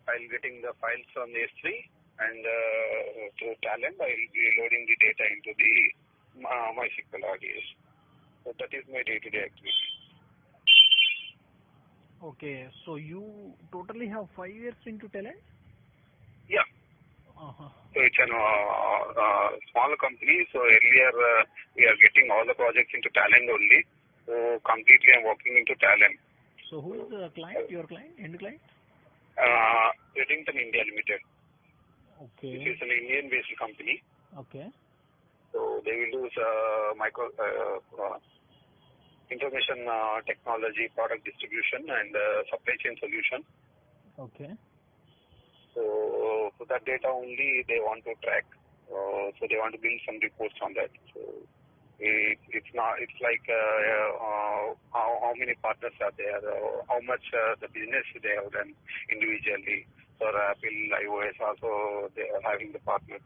I'll getting the files from the S3 and through Talend, I'll be loading the data into the MySQL RDS. So that is my day-to-day activity. Okay, so you totally have 5 years into Talend? Yeah. Uh-huh. So it's a small company. So earlier we are getting all the projects into Talend only. So completely I'm working into Talend. So who is the client, your client, end client? Redington India Limited. Okay. This is an Indian-based company. Okay. So they will use information technology, product distribution, and supply chain solution. Okay. So that data only they want to track. So they want to build some reports on that. So it's like how many partners are there, how much the business they have done individually. For Apple, iOS also they are having the partners.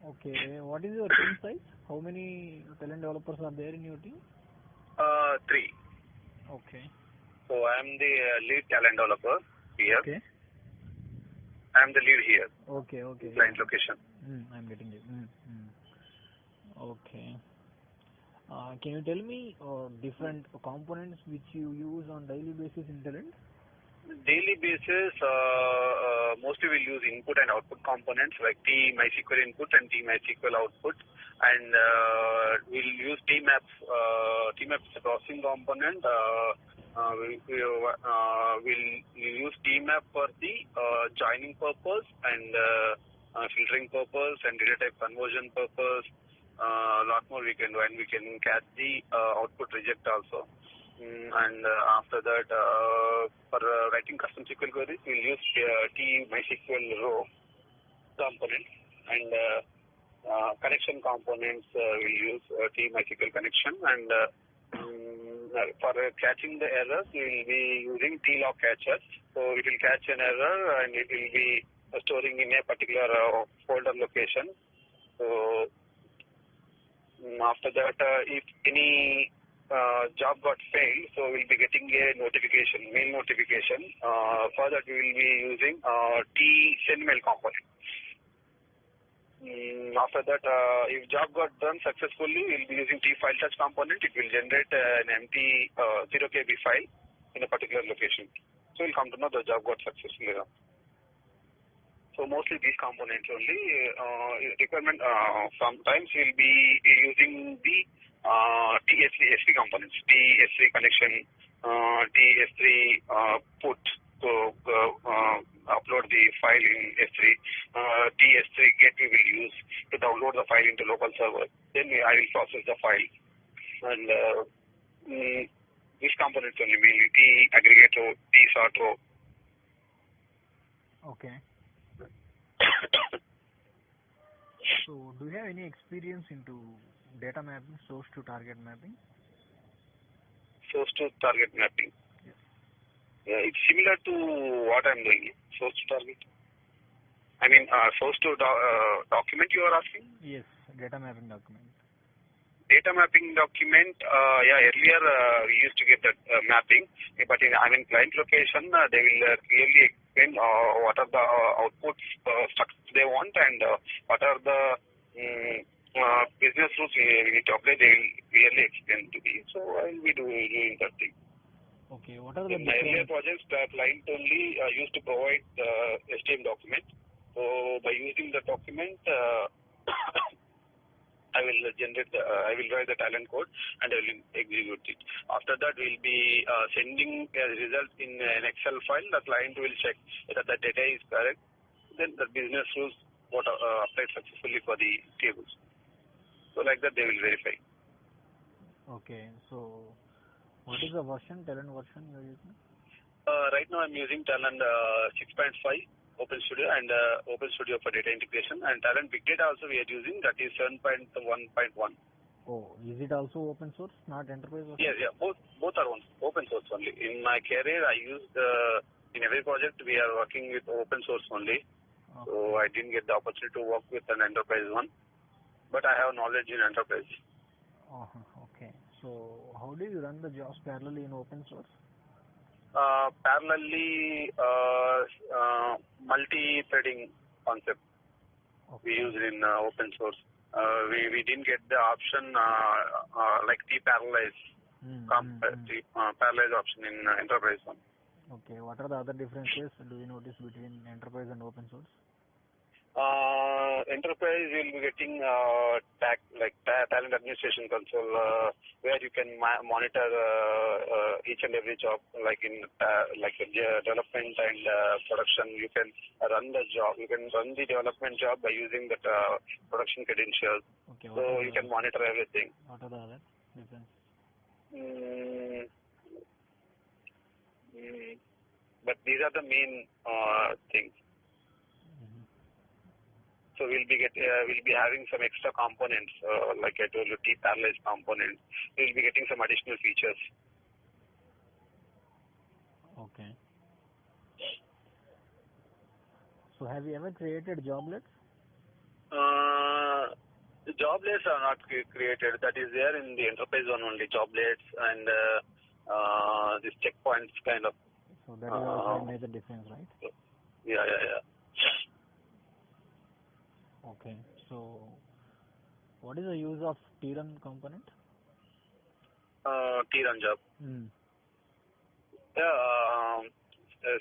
Okay. What is your team size? How many Talend developers are there in your team? 3. Okay. So I am the lead Talend developer here. Okay. I am the lead here. Okay. Okay. Client location. I'm getting it. Okay. Can you tell me different components which you use on daily basis in Talend? Daily basis, mostly we'll use input and output components like T MySQL input and T MySQL output, and we'll use TMAP. TMAP is a processing component. We'll use TMAP for the joining purpose and filtering purpose and data type conversion purpose. A lot more we can do, and we can catch the output reject also. And after that, for writing custom SQL queries, we'll use T MySQL row component, and connection components we'll use T MySQL connection, and for catching the errors, we will be using T-log catchers. So it will catch an error and it will be storing in a particular folder location. So after that, if any job got failed, so we'll be getting a notification, mail notification. For that, we will be using T send mail component. After that, if job got done successfully, we'll be using T file touch component. It will generate an empty 0 KB file in a particular location. So we'll come to know the job got successfully done. So mostly these components only. Requirement sometimes we'll be using the TS3 components, TS3 connection, TS3 put. So upload the file in S3. TS3 get we will use to download the file into local server. Then I will process the file. And these components only, mainly T aggregate row, T sort row. Okay. So do you have any experience into data mapping, source to target mapping? Source to target mapping. Yes. It's similar to what I'm doing. Source to target. I mean, source to document you are asking? Yes, data mapping document. Data mapping document, earlier we used to get that mapping, but in client location, they will clearly explain what are the outputs structures they want and what are the business rules we need to apply. They will clearly explain to me. So I will be doing that thing. Okay, what are the in my earlier projects, the client only used to provide STM document. So by using the document, I will write the Talend code and I will execute it. After that, we'll be sending a result in an Excel file. The client will check whether the data is correct. Then the business rules what applied successfully for the tables. So like that, they will verify. Okay, so what is the version, Talend version you are using? Right now, I'm using Talend 6.5. Open Studio and Open Studio for data integration, and Talend Bigdata also we are using, that is 7.1.1. Oh, is it also open source, not enterprise version? Yeah, both are open source only. In my career, I used in every project we are working with open source only. Okay. So I didn't get the opportunity to work with an enterprise one, but I have knowledge in enterprise. Okay. So how do you run the jobs parallelly in open source? Parallelly, multi-threading concept we used in open source. We didn't get the option like T-parallelize, parallelize option in enterprise one. Okay, what are the other differences do you notice between enterprise and open source? Enterprise will be getting talent administration console, where you can monitor each and every job, like in development and production. You can run the job. You can run the development job by using that production credentials. Okay, so you can monitor everything. What are the other differences? But these are the main things. So we'll be having some extra components, like I told you, T-parallelize components. We'll be getting some additional features. Okay. So have you ever created joblets? The joblets are not created. That is there in the enterprise one only, joblets and these checkpoints kind of. So that is also a major difference, right? Yeah. Okay. So what is the use of T-run component? T-run job.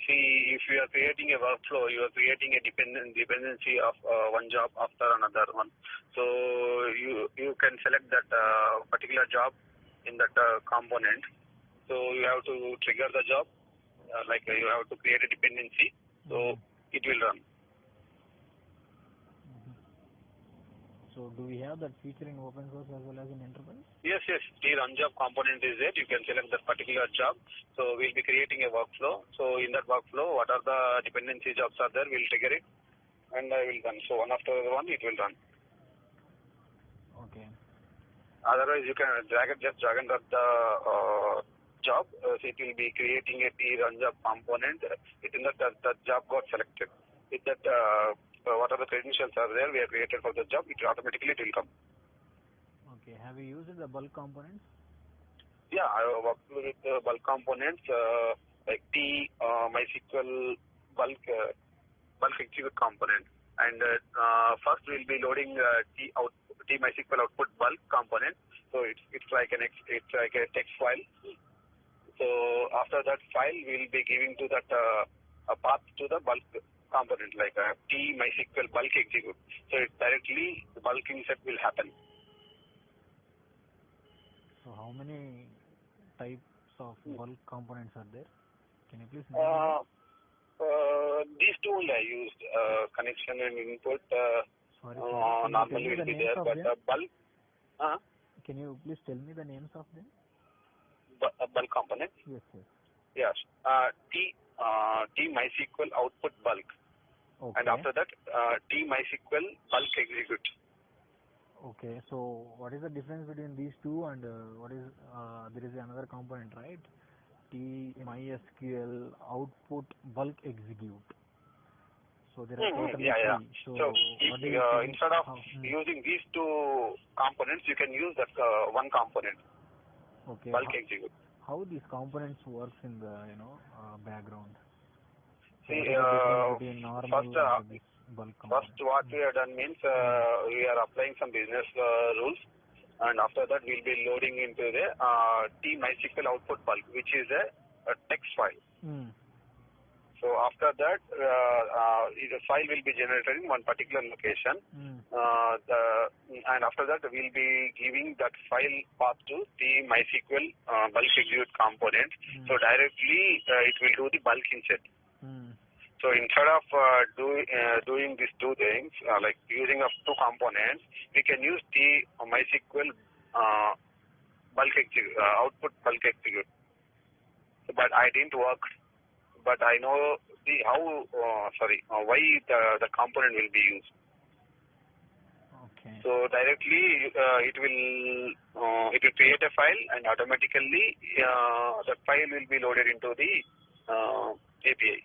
See, if you are creating a workflow, you are creating a dependency of one job after another one. So you can select that particular job in that component. So you have to trigger the job, like you have to create a dependency. So it will run. So do we have that feature in open source as well as in enterprise? Yes. T-run job component is there. You can select that particular job. So we'll be creating a workflow. So in that workflow, what are the dependency jobs are there? We'll trigger it, and I will run. So one after the one, it will run. Okay. Otherwise, you can drag and drop the job. So it will be creating a T-run job component. Within that job got selected. With that, what are the credentials are there? We have created for the job. It automatically will come. Okay. Have you used the bulk components? Yeah, I worked with bulk components like T MySQL bulk execute component. And first we'll be loading T MySQL output bulk component. So it's like a text file. So after that file, we'll be giving to that a path to the bulk component, like T MySQL bulk execute. So it directly the bulk insert will happen. So how many types of bulk components are there? Can you please name these two only I used, connection and input. Sorry. Normally will be there, but bulk. Can you please tell me the names of them? Bulk component. Yes. T MySQL output bulk. Okay. And after that, T MySQL bulk execute. Okay. So what is the difference between these two, and what is there is another component, right? T MySQL output bulk execute. So there are totally three. So instead of using these two components, you can use that one component. Okay. Bulk execute. How these components works in the background? See, first what we have done means we are applying some business rules, and after that we'll be loading into the T MySQL output bulk, which is a text file. So after that, the file will be generated in one particular location, and after that we'll be giving that file path to the MySQL bulk execute component. So directly it will do the bulk insert. So instead of doing these two things, like using of two components, we can use the MySQL bulk execute, output bulk execute. But I didn't work. But I know why the component will be used. Okay. So directly it will create a file, and automatically the file will be loaded into the API.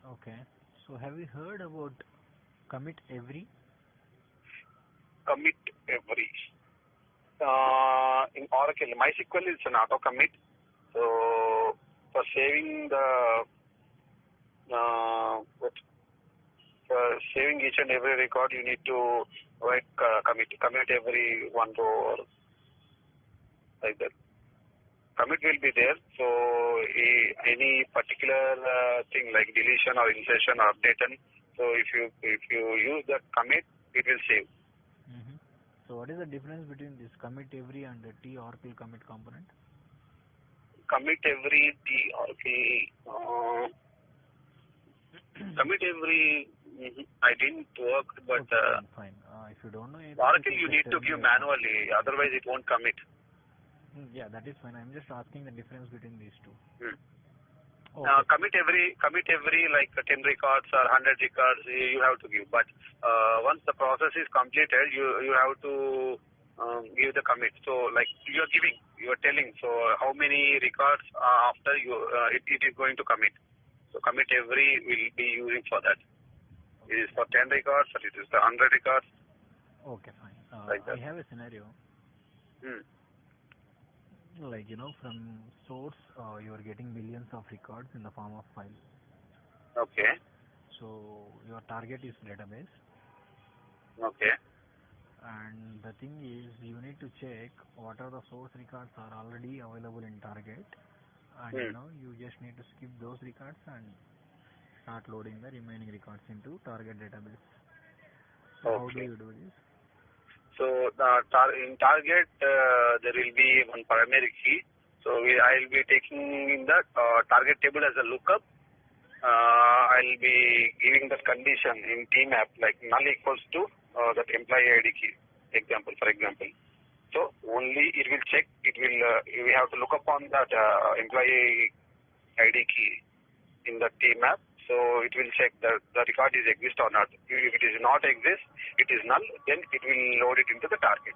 Okay. So have you heard about commit every? Commit every. In Oracle, MySQL is an auto commit. So for saving the But saving each and every record, you need to write commit every one row or like that. Commit will be there. So any particular thing like deletion or insertion or update, so if you use that commit, it will save. So what is the difference between this commit every and the T Oracle commit component? Commit every T Oracle. Commit every. I didn't work, but okay, fine. If you don't know it, Oracle, you need to give manually. Otherwise, it won't commit. Yeah, that is fine. I'm just asking the difference between these two. Okay. Commit every like 10 records or 100 records you have to give. But once the process is completed, you have to give the commit. So like you are telling. So how many records after it is going to commit. So commit every will be using for that. It is for 10 records or it is the 100 records. Okay, fine. Like that. I have a scenario. Like, from source, you are getting millions of records in the form of file. Okay. So your target is database. Okay. And the thing is, you need to check what are the source records are already available in target, and you just need to skip those records and start loading the remaining records into target database. So how do you do this? So in target there will be one primary key. So I will be taking in the target table as a lookup. I will be giving the condition in tmap like null equals to that employee ID key. For example. So only it will check. We have to look upon that employee ID key in the tmap. So it will check that the record is exist or not. If it is not exist, it is null, then it will load it into the target.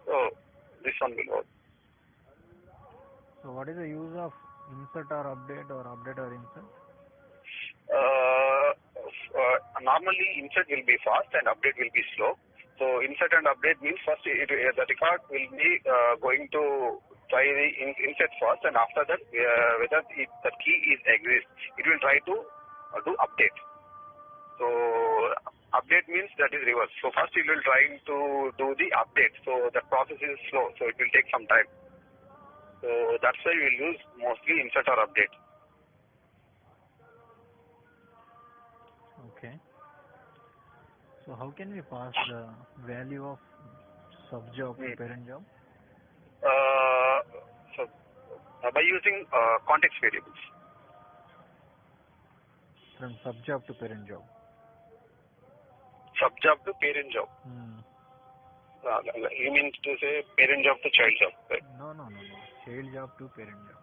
So this one will load. So what is the use of insert or update or insert? Normally insert will be fast and update will be slow. So insert and update means first the record will be going to try the insert first, and after that whether the key is exist, it will try to do update. So update means that is reverse. So first it will try to do the update. So the process is slow. So it will take some time. So that's why we will use mostly insert or update. Okay. So how can we pass the value of subjob to parent job? By using context variables. From subjob to parent job. Subjob to parent job. You mean to say parent job to child job, right? No. Child job to parent job.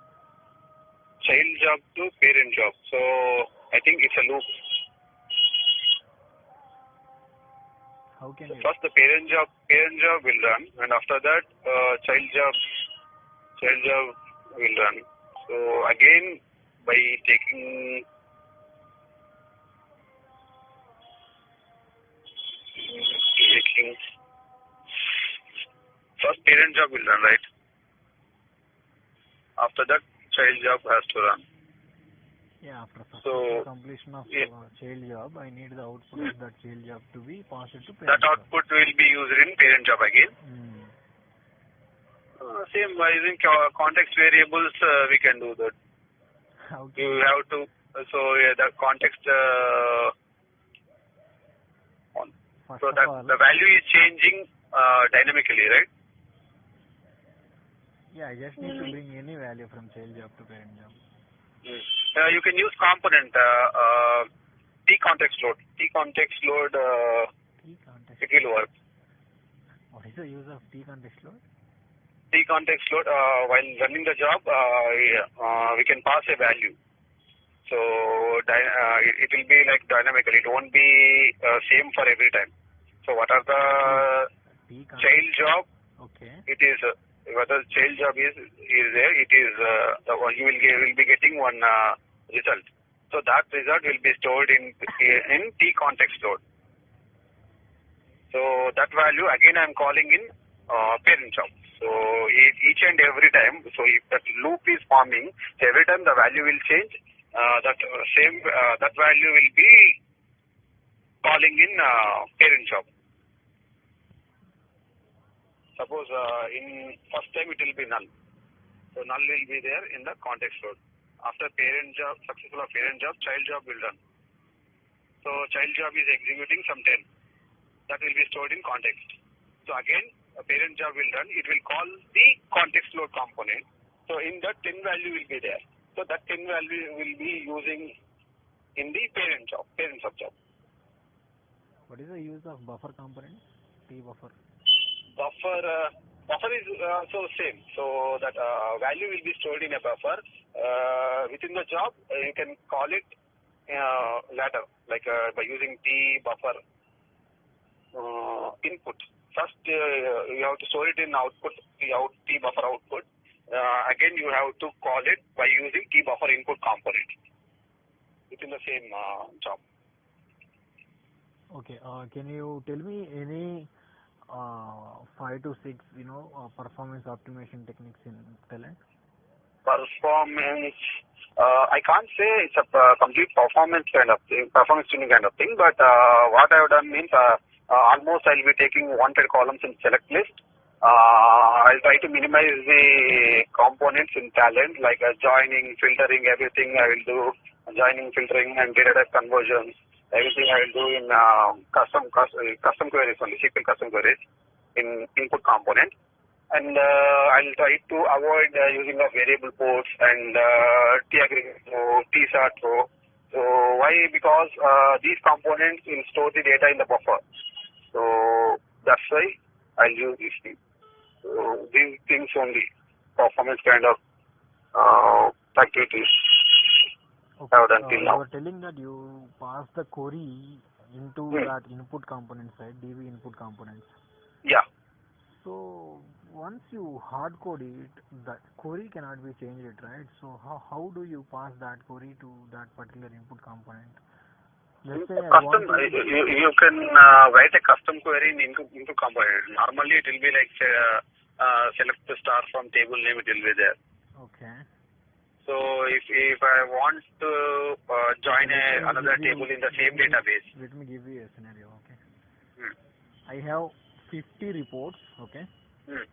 Child job to parent job. So I think it's a loop. How can you? First the parent job will run, and after that child job will run. So again by taking first parent job will run, right? After that child job has to run. Yeah, after successful completion of child job, I need the output of that child job to be passed to parent. That output will be used in parent job again. Same by using context variables, we can do that. Okay. You have to the context. So that the value is changing dynamically, right? Yeah, I just need to bring any value from child job to parent job. You can use component T-context load. T-context load, it will work. What is the use of T-context load? T-context load, while running the job, we can pass a value. So it will be like dynamical. It won't be same for every time. So what are the child job? Okay. It is whether child job is there. It is the one you will be getting one result. So that result will be stored in T-context load. So that value again I am calling in parent job. So each and every time, so if that loop is forming, so every time the value will change, that value will be calling in parent job. Suppose in first time it will be null. So null will be there in the context load. After parent job, successful of parent job, child job will run. So child job is executing some 10. That will be stored in context. So again, a parent job will run. It will call the context load component. So in that 10 value will be there. So that 10 value will be using in the parent subjob. What is the use of buffer component? T buffer. Buffer is so same. So that value will be stored in a buffer. Within the job, you can call it later, like by using T buffer input. First, you have to store it in output, T buffer output. Again, you have to call it by using T buffer input component within the same job. Okay. Can you tell me any 5 to 6, performance optimization techniques in Talend? Performance, I can't say it's a complete performance kind of thing, performance tuning kind of thing, but what I have done means almost I'll be taking wanted columns in select list. I'll try to minimize the components in Talend, like joining, filtering, everything I will do, joining, filtering, and data type conversions. Everything I will do in custom queries only, SQL custom queries in input component. And I'll try to avoid using of variable ports and t-aggregate row, t-sort row. So why? Because these components will store the data in the buffer. So that's why I'll use these things. So these things only, performance kind of activities. Okay. You were telling that you pass the query into that input component side, DB input components. Yeah. So once you hard code it, that query cannot be changed, right? So how do you pass that query to that particular input component? Let's say you can write a custom query in input component. Normally it will be like select the star from table name, it will be there. Okay. So if I want to join another table in the same database. Let me give you a scenario, okay? I have 50 reports, okay?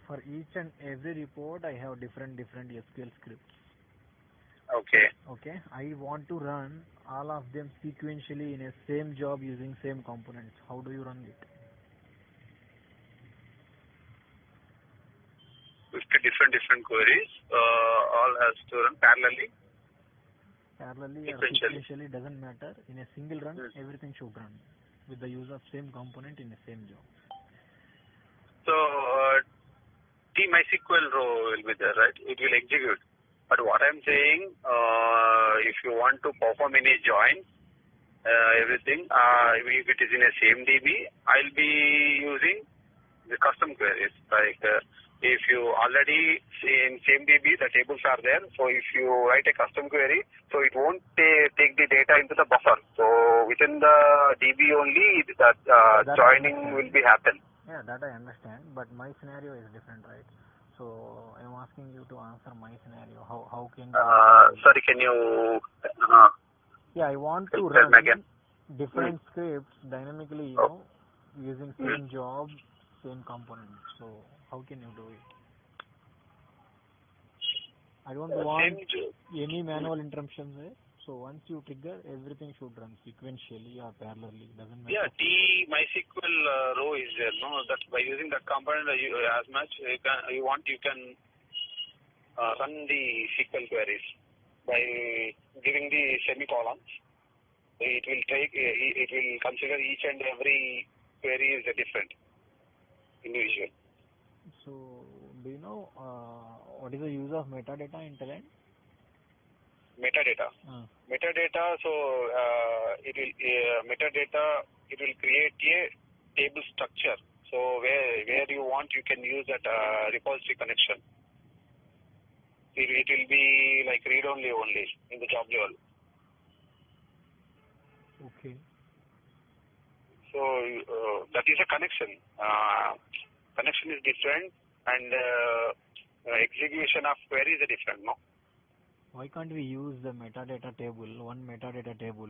For each and every report, I have different SQL scripts. Okay. Okay. I want to run all of them sequentially in a same job using same components. How do you run it? 50 different queries, all has to run parallelly. Parallelly or sequentially doesn't matter. In a single run, everything should run with the use of same component in the same job. So T-MySQL row will be there, right? It will execute. But what I'm saying, if you want to perform any join, everything, if it is in a same DB, I'll be using the custom queries. Like if you already see in same DB, the tables are there. So if you write a custom query, so it won't take the data into the buffer. So within the DB only, that joining will be happen. Yeah, that I understand. But my scenario is different, right? So I'm asking you to answer my scenario. How can sorry, can you yeah, I want to run again? Different scripts dynamically, using same job, same component. So how can you do it? I don't want any manual interruptions there. So once you trigger, everything should run sequentially or parallelly. Doesn't matter. Yeah, T-MySQL row is there. No, that by using that component, as much you can run the SQL queries by giving the semicolons. It will consider each and every query is a different individual. So do you know what is the use of metadata in Talend? Metadata. Metadata. So it will create a table structure. So where you want, you can use that repository connection. It will be like read-only only in the job level. Okay. So that is a connection. Connection is different, and execution of query is different, no? Why can't we use the metadata table, one metadata table,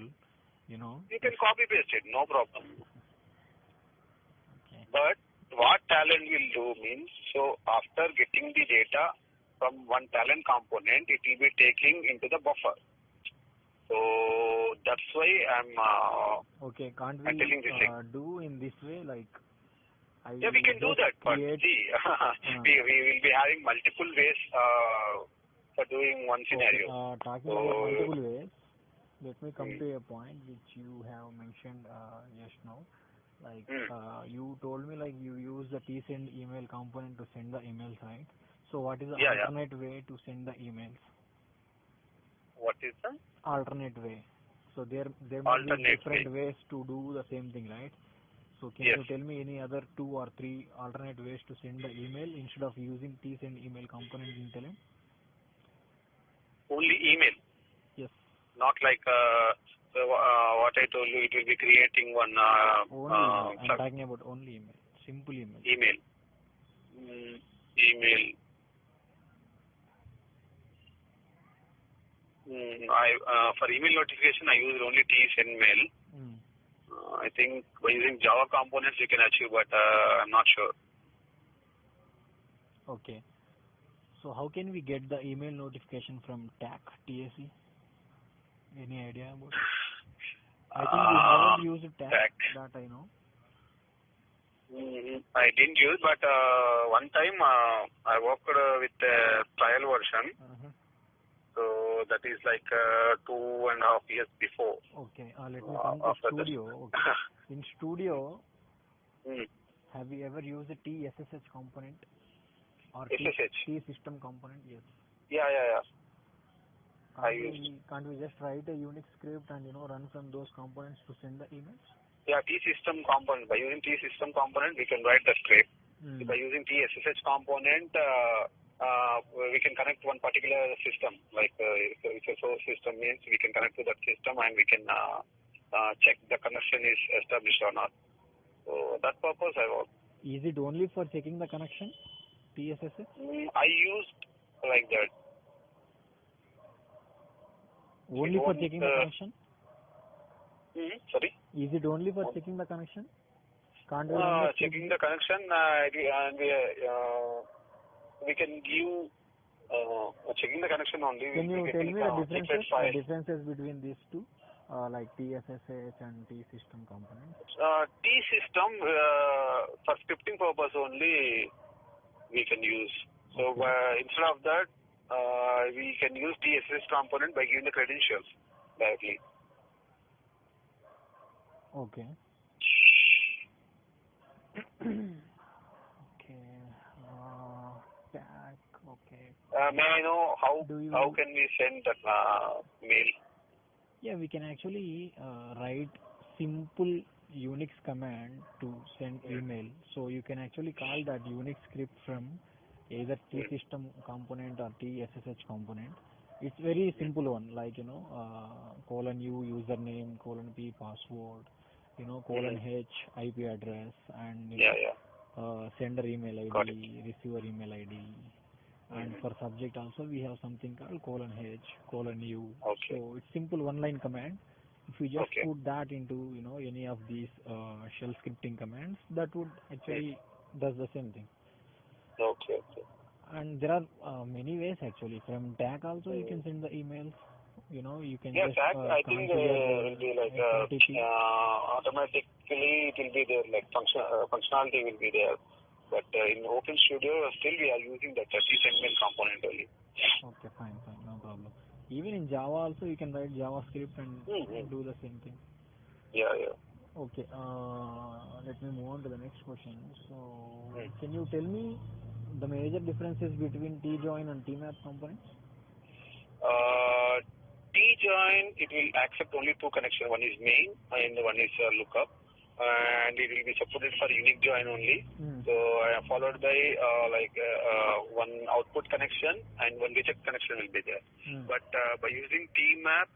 You can copy paste it, no problem. Okay. But what Talend will do means, so after getting the data from one Talend component, it will be taking into the buffer. So that's why I'm Okay, can't I'm telling this we thing. do in this way, like Yeah, we can do that, but create see, we will be having multiple ways for doing one scenario. Okay, talking about multiple ways, let me come to a point which you have mentioned just now. Like you told me like you use the tsend email component to send the emails, right? So what is the alternate way to send the emails? What is the alternate way? So there may be different ways to do the same thing, right? So can you tell me any other 2 or 3 alternate ways to send the email instead of using tsend email component in Talend? Only email. Yes. Not like what I told you, it will be creating one. Only email. I'm talking about only email. Simple email. Email. Email. For email notification, I use only tsend mail. I think by using Java components you can achieve, but I'm not sure. Okay. So how can we get the email notification from TAC, TAC? Any idea about it? I think we haven't used TAC, that I know. I didn't use, but one time I worked with a trial version. So that is like 2.5 years before. Okay, let me come to Studio. Okay. In Studio, have you ever used a TSSH component or T system component? Yes. Yeah. Can't we just write a Unix script and run from those components to send the emails? Yeah, T system component. By using T system component, we can write the script. By using TSSH component, we can connect one particular system. Like if a source system means we can connect to that system and we can check the connection is established or not. So that purpose I work. Is it only for checking the connection? TSSH? I used like that. Only for checking the connection? Sorry? Is it only for checking the connection? Can't we checking the connection and we can give checking the connection only. Can you tell me the differences between these two, like TSSH and T system components? T system for scripting purpose only we can use. So instead of that, we can use TSSH component by giving the credentials directly. Okay. May I know how can we send that mail? Yeah, we can actually write simple Unix command to send email. So you can actually call that Unix script from either T system component or TSSH component. It's very simple one, like :u username, :p password, :h IP address, and sender email ID, receiver email ID. And for subject also we have something called :h, :u. So it's simple one-line command. If we just put that into any of these shell scripting commands, that would actually does the same thing. Okay. And there are many ways actually. From tag also you can send the emails. You can just tag. I think will be like automatically it will be there, like functionality will be there. But in Open Studio, still we are using the tsend mail component only. Okay, fine, no problem. Even in Java also, you can write JavaScript and do the same thing. Yeah. Okay, let me move on to the next question. So, can you tell me the major differences between tjoin and tmap components? Tjoin, it will accept only two connections. One is main and one is lookup. And it will be supported for unique join only. So I am followed by one output connection and one reject connection will be there. But by using tmap,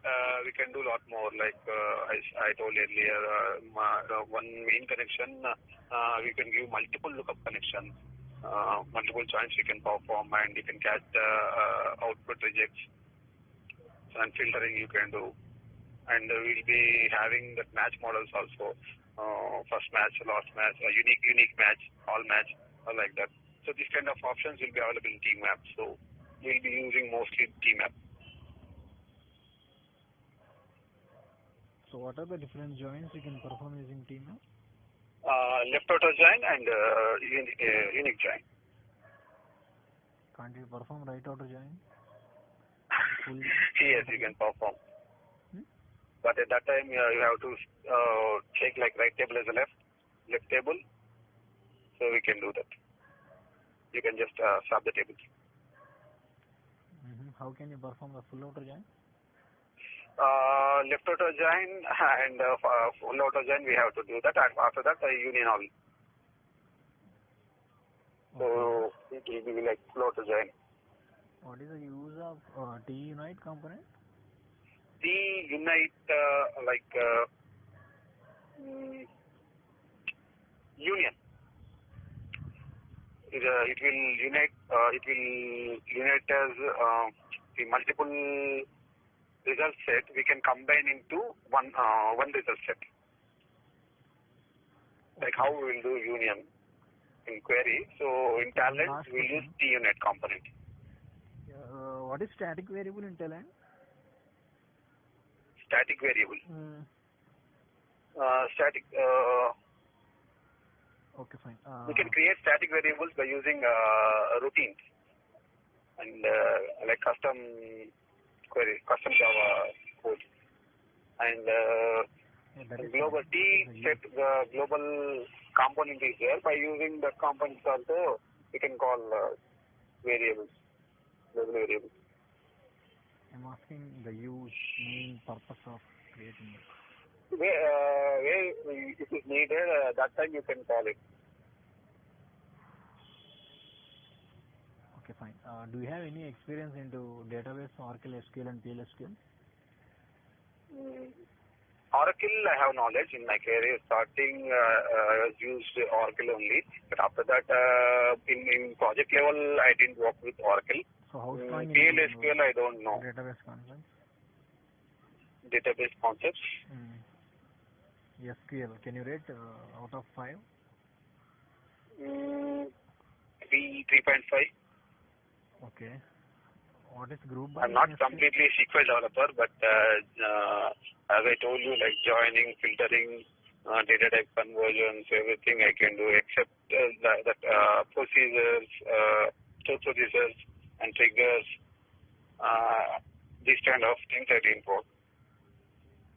we can do a lot more. Like I told earlier, one main connection, we can give multiple lookup connections, multiple joins we can perform, and you can catch the output rejects. and filtering you can do. And we'll be having the match models also. First match, last match, unique match, all match, or like that. So these kind of options will be available in TMAP. So we'll be using mostly TMAP. So what are the different joins you can perform using TMAP? Left outer join and unique join. Can't you perform right outer join? Yes, you can perform. But at that time, you have to check like right table is left table. So we can do that. You can just swap the tables. How can you perform the full outer join? Left outer join and full outer join we have to do that, and after that union all. So it will be like full outer join. What is the use of T-unite component? T-unite union. It will unite. It will unite as the multiple result set. We can combine into one result set. Like how we will do union in query. So in Talend we will use T-unite component. What is static variable in Talend? Static variable. Static. Okay, fine. We can create static variables by using routines and like custom query, custom Java code, and global T set the global component is there. By using the components also, we can call variables, global variables. I'm asking the use, main purpose of creating it. Where it is needed, that time you can call it. Okay, fine. Do you have any experience into database, Oracle, SQL, and PLSQL? Oracle, I have knowledge in my career. Starting, I was used Oracle only. But after that, in project level, I didn't work with Oracle. So how strong PLSQL, I don't know. Database concepts? Database concepts? SQL, can you rate out of 5? 3.5. Okay. What is group by? I'm not completely SQL developer, but as I told you, like joining, filtering, data type conversions, everything I can do except that procedures, stored procedures, and triggers. These kind of things I didn't work.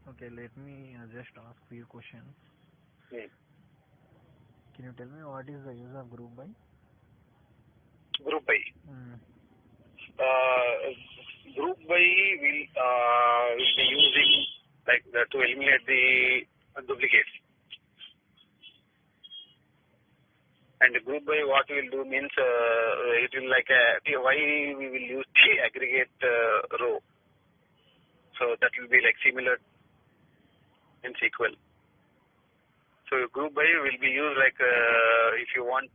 Okay, let me just ask few questions. Can you tell me what is the use of group by? Group by. Group by will be using like to eliminate the duplicates. And group by what we will do means it will like why we will use the aggregate row. So that will be like similar in SQL. So group by will be used like if you want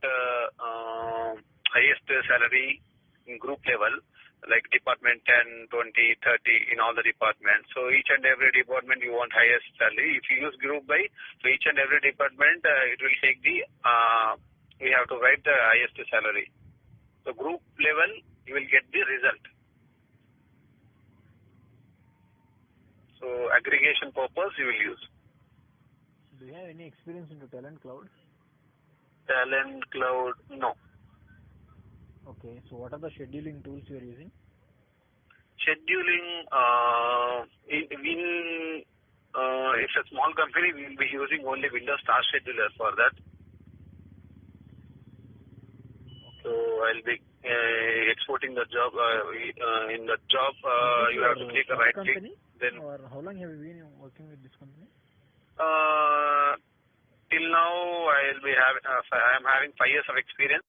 highest salary in group level, like department 10, 20, 30 in all the departments. So each and every department you want highest salary. If you use group by, so each and every department it will take the, we have to write the highest salary. So group level you will get the result. So aggregation purpose you will use. Do you have any experience into Talend Cloud? Talend Cloud, no. Okay, so what are the scheduling tools you are using? Scheduling, it's a small company, we will be using only Windows Star Scheduler for that. Okay. So I'll be exporting the job. In the job, you have to click the right click. Then, or how long have you been working with this company? Till now, I am having 5 years of experience.